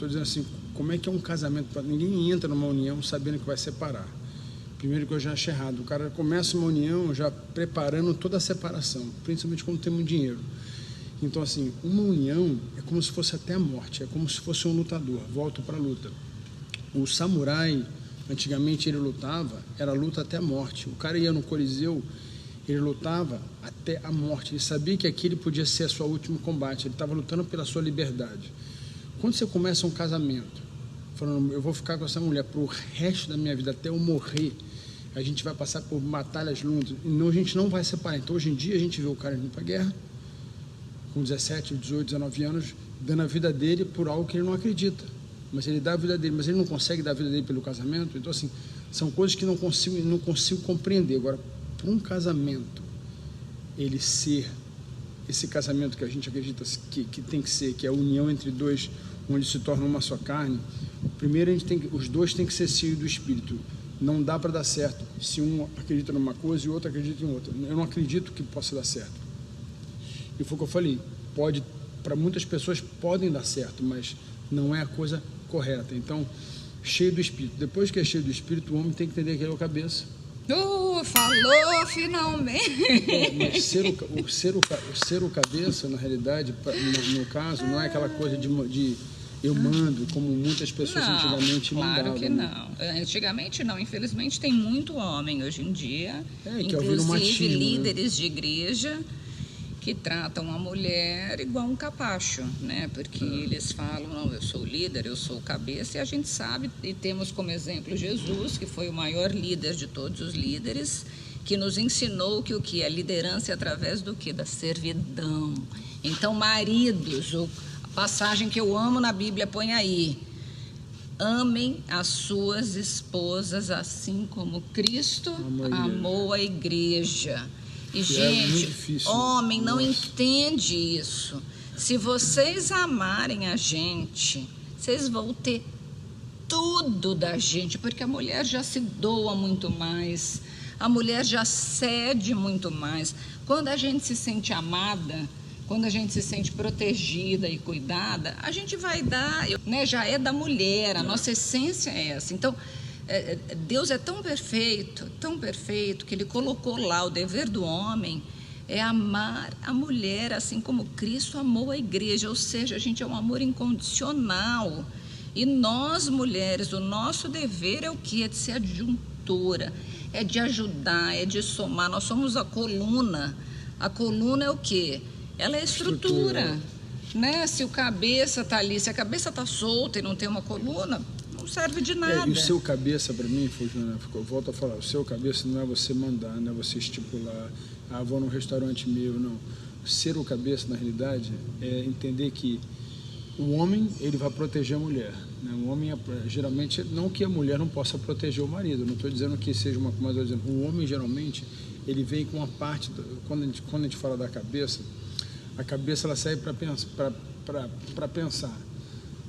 estou dizendo assim, como é que é um casamento? Ninguém entra numa união sabendo que vai separar. Primeiro que eu já acho errado. O cara começa uma união já preparando toda a separação, principalmente quando tem muito dinheiro. Então, assim, uma união é como se fosse até a morte, é como se fosse um lutador, volta para a luta. O samurai, antigamente ele lutava, era luta até a morte. O cara ia no Coliseu, ele lutava até a morte. Ele sabia que aquele podia ser o seu último combate, ele estava lutando pela sua liberdade. Quando você começa um casamento, falando, eu vou ficar com essa mulher para o resto da minha vida, até eu morrer, a gente vai passar por batalhas juntos, e a gente não vai separar. Então, hoje em dia, a gente vê o cara indo para a guerra, com 17, 18, 19 anos, dando a vida dele por algo que ele não acredita. Mas ele dá a vida dele, mas ele não consegue dar a vida dele pelo casamento. Então, assim, são coisas que não consigo compreender. Agora, para um casamento, ele ser esse casamento que a gente acredita que tem que ser, que é a união entre dois, onde se torna uma só carne, primeiro os dois têm que ser cheios do Espírito. Não dá para dar certo se um acredita numa coisa e o outro acredita em outra. Eu não acredito que possa dar certo. E foi o que eu falei, para muitas pessoas podem dar certo, mas não é a coisa correta. Então, cheio do Espírito. Depois que é cheio do Espírito, o homem tem que entender que ele é o cabeça. Falou finalmente! Mas ser o cabeça, na realidade, no caso, não é aquela coisa de eu mando, como muitas pessoas antigamente mandavam. Claro que não. Antigamente não. Infelizmente tem muito homem hoje em dia, inclusive líderes de igreja, que tratam a mulher igual um capacho, né? Porque eles falam, não, eu sou o líder, eu sou o cabeça, e a gente sabe, e temos como exemplo Jesus, que foi o maior líder de todos os líderes, que nos ensinou que o que é liderança é através do que? Da servidão. Então, maridos, a passagem que eu amo na Bíblia, põe aí, amem as suas esposas assim como Cristo amou a igreja. E, gente, difícil, homem não entende isso. Se vocês amarem a gente, vocês vão ter tudo da gente, porque a mulher já se doa muito mais, a mulher já cede muito mais. Quando a gente se sente amada, quando a gente se sente protegida e cuidada, a gente vai dar, né, já é da mulher, a nossa essência é essa. Então, Deus é tão perfeito, que Ele colocou lá o dever do homem é amar a mulher assim como Cristo amou a igreja, ou seja, a gente é um amor incondicional. E nós, mulheres, o nosso dever é o quê? É de ser adjuntora, é de ajudar, é de somar. Nós somos a coluna. A coluna é o quê? Ela é a estrutura. Né? Se o cabeça está ali, se a cabeça está solta e não tem uma coluna, não serve de nada. E o seu cabeça, para mim, eu volto a falar, o seu cabeça não é você mandar, não é você estipular, vou num restaurante meu, não. Ser o cabeça, na realidade, é entender que o homem, ele vai proteger a mulher. Né? O homem, geralmente, não que a mulher não possa proteger o marido, não estou dizendo que seja uma coisa, estou dizendo, o homem, geralmente, ele vem com uma parte, quando a gente fala da cabeça, a cabeça, ela serve para pensar.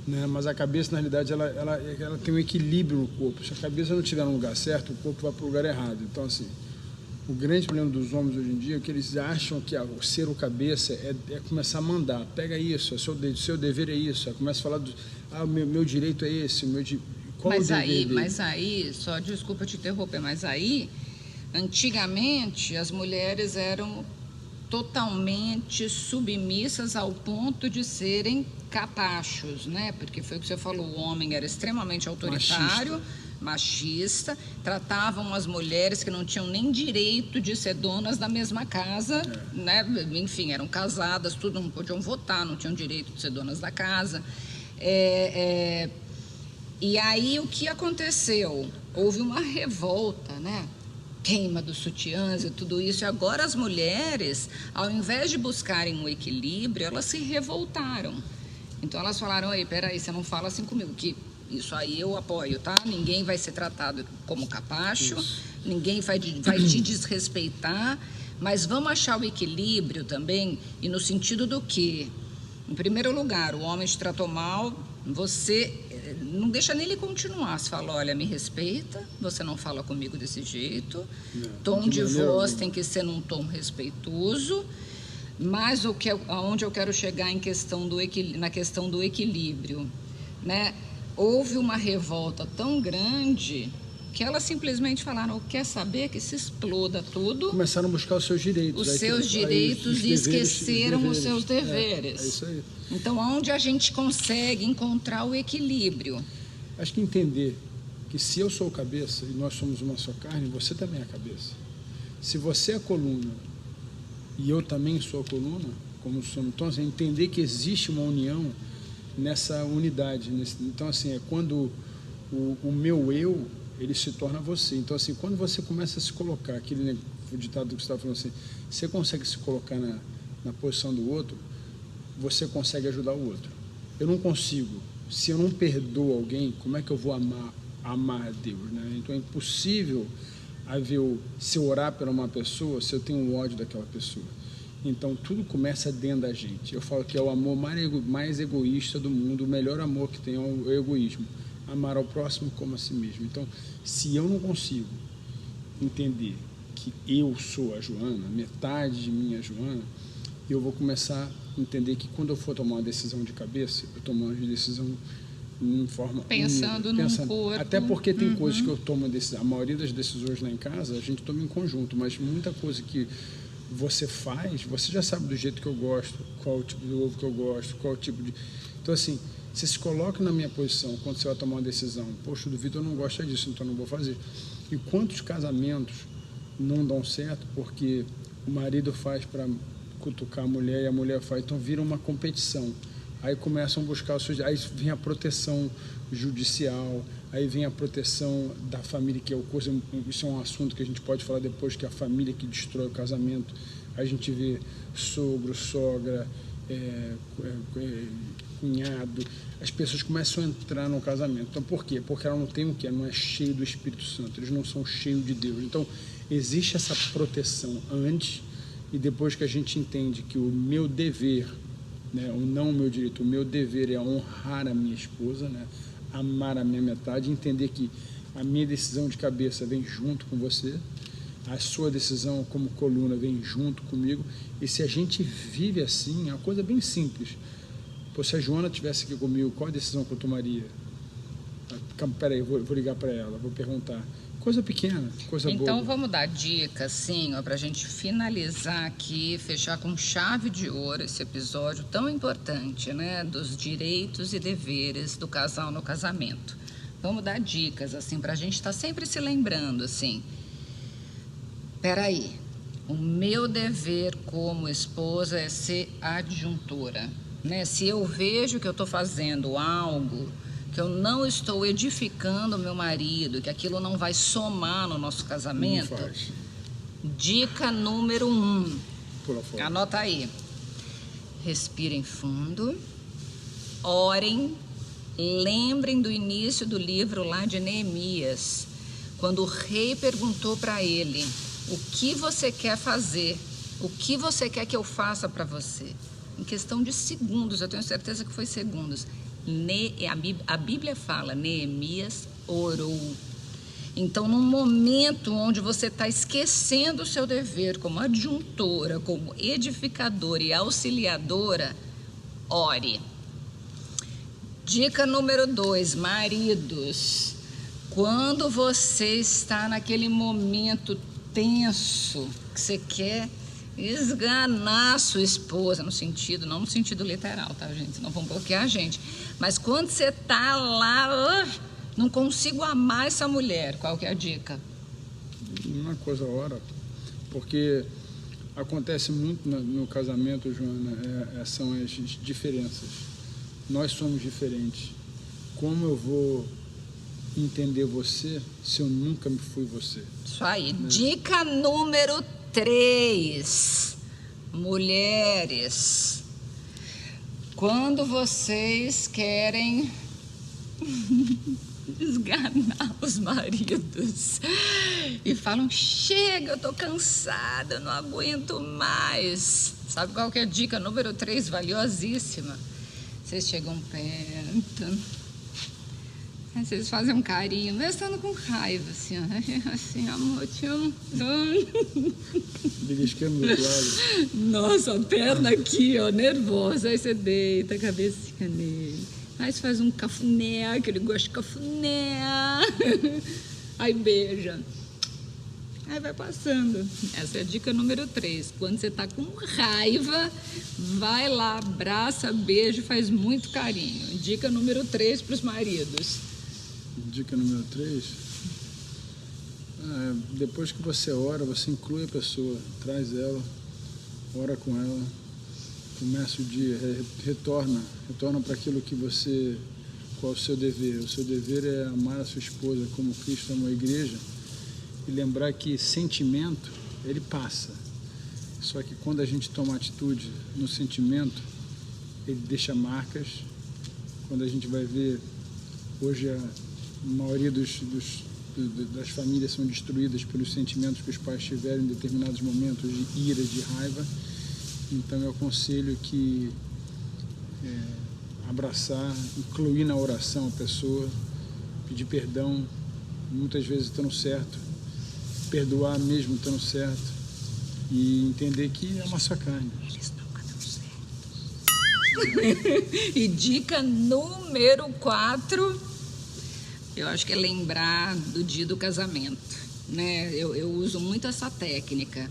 Né? Mas a cabeça, na realidade, ela tem um equilíbrio no corpo. Se a cabeça não estiver no lugar certo, o corpo vai para o lugar errado. Então, assim, o grande problema dos homens hoje em dia é que eles acham que ser o cabeça é começar a mandar. Pega isso, o seu dever é isso. Começa a falar meu direito é esse. Mas aí, só desculpa te interromper, mas aí, antigamente, as mulheres eram totalmente submissas ao ponto de serem capachos, né? Porque foi o que você falou, o homem era extremamente autoritário, machista, tratavam as mulheres que não tinham nem direito de ser donas da mesma casa, né? Enfim, eram casadas, tudo, não podiam votar, não tinham direito de ser donas da casa. E aí o que aconteceu? Houve uma revolta, né? Queima dos sutiãs e tudo isso, e agora as mulheres, ao invés de buscarem um equilíbrio, elas se revoltaram. Então elas falaram, ei, peraí, você não fala assim comigo, que isso aí eu apoio, tá? Ninguém vai ser tratado como capacho, ninguém vai te desrespeitar, mas vamos achar o equilíbrio também, e no sentido do quê? Em primeiro lugar, o homem te tratou mal, você não deixa nem ele continuar. Você fala, olha, me respeita, você não fala comigo desse jeito, tom de voz tem que ser num tom respeitoso, mas aonde eu quero chegar na questão do equilíbrio. né? Houve uma revolta tão grande que elas simplesmente falaram, quer saber que se exploda tudo. Começaram a buscar os seus direitos. Os seus direitos e esqueceram os seus deveres. É isso aí. Então, onde a gente consegue encontrar o equilíbrio? Acho que entender que se eu sou o cabeça e nós somos uma só carne, você também é a cabeça. Se você é a coluna e eu também sou a coluna, como somos, então, assim, entender que existe uma união nessa unidade. Então, assim, é quando o meu eu, ele se torna você. Então, assim, quando você começa a se colocar, aquele ditado que você estava falando assim, você consegue se colocar na posição do outro, você consegue ajudar o outro. Eu não consigo. Se eu não perdoo alguém, como é que eu vou amar a Deus, né? Então, é impossível se eu orar por uma pessoa, se eu tenho ódio daquela pessoa. Então, tudo começa dentro da gente. Eu falo que é o amor mais egoísta do mundo, o melhor amor que tem é o egoísmo. Amar ao próximo como a si mesmo. Então, se eu não consigo entender que eu sou a Joana, metade de mim é a Joana, eu vou começar a entender que quando eu for tomar uma decisão de cabeça, eu tomo uma decisão em forma pensando num corpo. Até porque tem coisas que eu tomo a maioria das decisões lá em casa a gente toma em conjunto, mas muita coisa que você faz, você já sabe do jeito que eu gosto, qual o tipo de ovo que eu gosto, qual o tipo de... Então, assim, você se coloca na minha posição quando você vai tomar uma decisão. Poxa, o Vitor não gosta disso, então não vou fazer. E quantos casamentos não dão certo porque o marido faz para cutucar a mulher e a mulher faz, então vira uma competição. Aí começam a buscar os seus... Aí vem a proteção judicial, aí vem a proteção da família, que é o coisa... Isso é um assunto que a gente pode falar depois, que é a família que destrói o casamento. A gente vê sogro, sogra, cunhado, as pessoas começam a entrar no casamento. Então, por quê? Porque ela não tem o quê? Ela não é cheia do Espírito Santo, eles não são cheios de Deus. Então, existe essa proteção antes e depois que a gente entende que o meu dever, né, não o meu direito, o meu dever é honrar a minha esposa, né, amar a minha metade, entender que a minha decisão de cabeça vem junto com você, a sua decisão como coluna vem junto comigo, e se a gente vive assim, é uma coisa bem simples. Pô, se a Joana estivesse aqui comigo, qual a decisão que eu tomaria? Peraí, vou ligar para ela, vou perguntar. Coisa pequena, coisa boa. Então, vamos dar dicas, sim, para a gente finalizar aqui, fechar com chave de ouro esse episódio tão importante, né? Dos direitos e deveres do casal no casamento. Vamos dar dicas, assim, para a gente estar sempre se lembrando, assim. Peraí, o meu dever como esposa é ser adjuntora, né? Se eu vejo que eu estou fazendo algo que eu não estou edificando o meu marido, que aquilo não vai somar no nosso casamento, dica número 1, anota aí, respirem fundo, orem, lembrem do início do livro lá de Neemias, quando o rei perguntou para ele, o que você quer fazer? O que você quer que eu faça para você? Em questão de segundos, eu tenho certeza que foi segundos. A Bíblia fala, Neemias orou. Então, num momento onde você está esquecendo o seu dever como adjuntora, como edificadora e auxiliadora, ore. Dica número 2, maridos. Quando você está naquele momento tenso, que você quer esganar a sua esposa, não no sentido literal, tá, gente? Senão vão bloquear a gente. Mas quando você tá lá, não consigo amar essa mulher, qual que é a dica? Uma coisa, ora, porque acontece muito no casamento, Joana, são as diferenças. Nós somos diferentes. Como eu vou entender você se eu nunca me fui você? Isso aí. Né? Dica número 3. Mulheres, quando vocês querem esganar os maridos e falam, chega, eu tô cansada, eu não aguento mais. Sabe qual que é a dica número 3, valiosíssima? Vocês chegam perto, aí vocês fazem um carinho, mesmo estando com raiva, assim, ó. Assim, amor, te amo. Beliscando do outro lado. Nossa, a perna aqui, ó, nervosa. Aí você deita a cabecinha nele. Aí você faz um cafuné, que ele gosta de cafuné. Aí beija. Aí vai passando. Essa é a dica número 3. Quando você tá com raiva, vai lá, abraça, beija, faz muito carinho. Dica número 3 para os maridos. Dica número 3? Depois que você ora, você inclui a pessoa, traz ela, ora com ela, começa o dia, retorna para aquilo que você... Qual é o seu dever? O seu dever é amar a sua esposa como Cristo amou a igreja e lembrar que sentimento, ele passa. Só que quando a gente toma atitude no sentimento, ele deixa marcas. Quando a gente vai ver, hoje a maioria das famílias são destruídas pelos sentimentos que os pais tiveram em determinados momentos de ira, de raiva. Então eu aconselho que abraçar, incluir na oração a pessoa, pedir perdão, muitas vezes estando certo, perdoar mesmo estando certo e entender que é uma só carne. Eles nunca dão certo. E dica número 4, eu acho que é lembrar do dia do casamento, né? Eu uso muito essa técnica.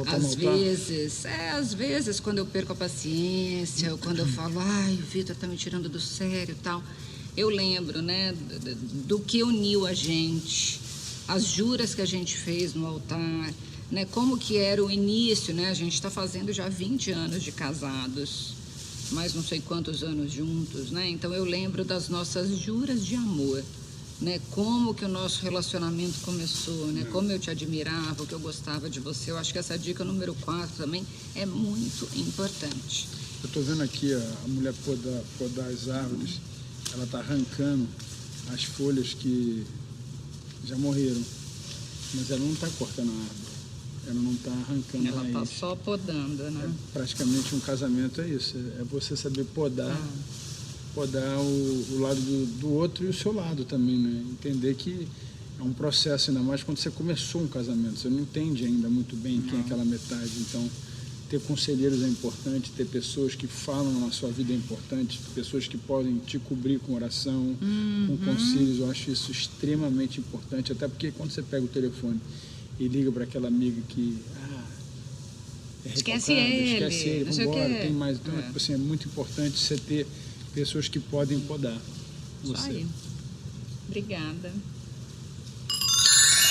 Às vezes quando eu perco a paciência, ou quando eu falo, ai, o Vitor tá me tirando do sério e tal, eu lembro, né, do que uniu a gente, as juras que a gente fez no altar, né, como que era o início, né, a gente está fazendo já 20 anos de casados, mais não sei quantos anos juntos, né, então eu lembro das nossas juras de amor, né, como que o nosso relacionamento começou, né, como eu te admirava, o que eu gostava de você. Eu acho que essa dica número 4 também é muito importante. Eu estou vendo aqui a mulher podar as árvores, ela está arrancando as folhas que já morreram, mas ela não está cortando a árvore, ela não está arrancando a raiz. Ela está só podando, né? Praticamente um casamento é isso, é você saber podar. Podar o lado do outro e o seu lado também, né? Entender que é um processo, ainda mais quando você começou um casamento, você não entende ainda muito bem quem é aquela metade, então ter conselheiros é importante, ter pessoas que falam na sua vida é importante, pessoas que podem te cobrir com oração, com conselhos, eu acho isso extremamente importante, até porque quando você pega o telefone e liga para aquela amiga que esquece ele, vamos embora, tem mais, então tipo assim, é muito importante você ter pessoas que podem podar você. Isso aí. Obrigada.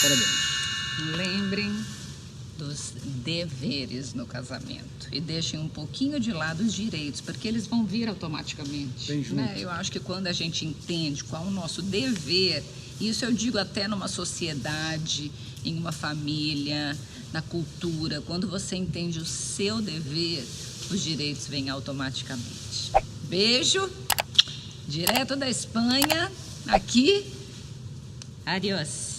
Parabéns. Lembrem dos deveres no casamento e deixem um pouquinho de lado os direitos, porque eles vão vir automaticamente. Bem junto. Né? Eu acho que quando a gente entende qual é o nosso dever, isso eu digo até numa sociedade, em uma família, na cultura, quando você entende o seu dever, os direitos vêm automaticamente. Beijo, direto da Espanha, aqui, adiós.